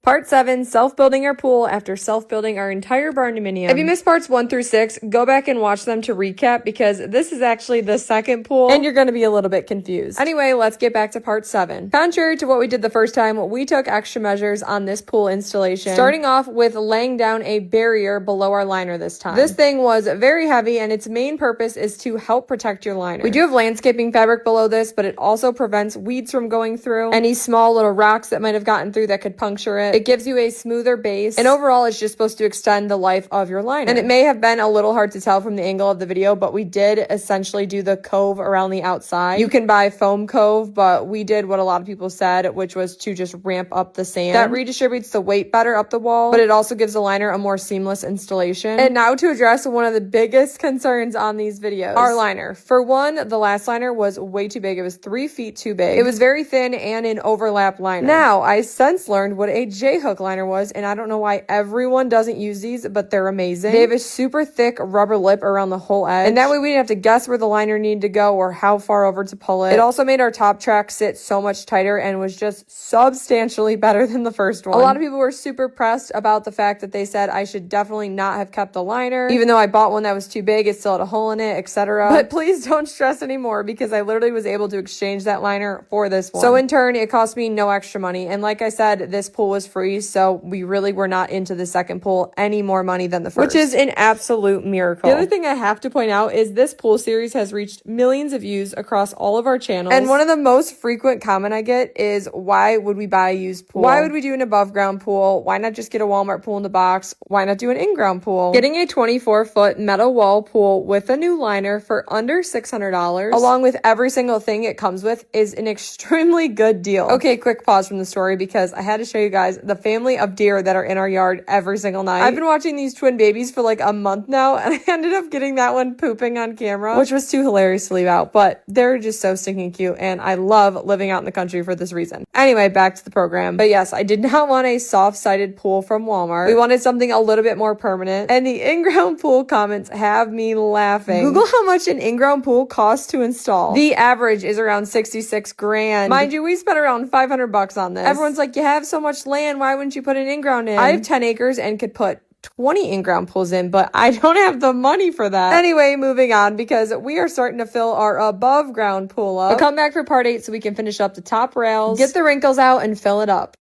Part 7, self-building our pool after self-building our entire barndominium. If you missed parts 1 through 6, go back and watch them to recap because this is actually the second pool and you're going to be a little bit confused. Anyway, let's get back to part 7. Contrary to what we did the first time, we took extra measures on this pool installation, starting off with laying down a barrier below our liner this time. This thing was very heavy and its main purpose is to help protect your liner. We do have landscaping fabric below this, but it also prevents weeds from going through, any small little rocks that might have gotten through that could puncture it. It gives you a smoother base, and overall it's just supposed to extend the life of your liner. And it may have been a little hard to tell from the angle of the video, but we did essentially do the cove around the outside. You can buy foam cove, but we did what a lot of people said, which was to just ramp up the sand. That redistributes the weight better up the wall, but it also gives the liner a more seamless installation. And now to address one of the biggest concerns on these videos, our liner. For one, the last liner was way too big. It was 3 feet too big. It was very thin and an overlap liner. Now, I since learned what a J-hook liner was, and I don't know why everyone doesn't use these, but they're amazing. They have a super thick rubber lip around the whole edge, and that way we didn't have to guess where the liner needed to go or how far over to pull it. It also made our top track sit so much tighter and was just substantially better than the first one. A lot of people were super pressed about the fact that they said I should definitely not have kept the liner. Even though I bought one that was too big, it still had a hole in it, etc. But please don't stress anymore because I literally was able to exchange that liner for this one. So in turn, it cost me no extra money. And like I said, this pool was free, so we really were not into the second pool any more money than the first, which is an absolute miracle. The other thing I have to point out is this pool series has reached millions of views across all of our channels. And one of the most frequent comment I get is, why would we buy a used pool? Why would we do an above ground pool? Why not just get a Walmart pool in the box? Why not do an in-ground pool? Getting a 24-foot metal wall pool with a new liner for under $600, along with every single thing it comes with, is an extremely good deal. Okay, quick pause from the story because I had to show you guys the family of deer that are in our yard every single night. I've been watching these twin babies for like a month now, and I ended up getting that one pooping on camera, which was too hilarious to leave out, but they're just so stinking cute, and I love living out in the country for this reason. Anyway, back to the program. But yes, I did not want a soft-sided pool from Walmart. We wanted something a little bit more permanent, and the in-ground pool comments have me laughing. Google how much an in-ground pool costs to install. The average is around 66 grand. Mind you, we spent around 500 bucks on this. Everyone's like, you have so much land, why wouldn't you put an in-ground in? I have 10 acres and could put 20 in-ground pools in, but I don't have the money for that. Anyway, moving on because we are starting to fill our above ground pool up. But come back for part 8 so we can finish up the top rails, get the wrinkles out, and fill it up.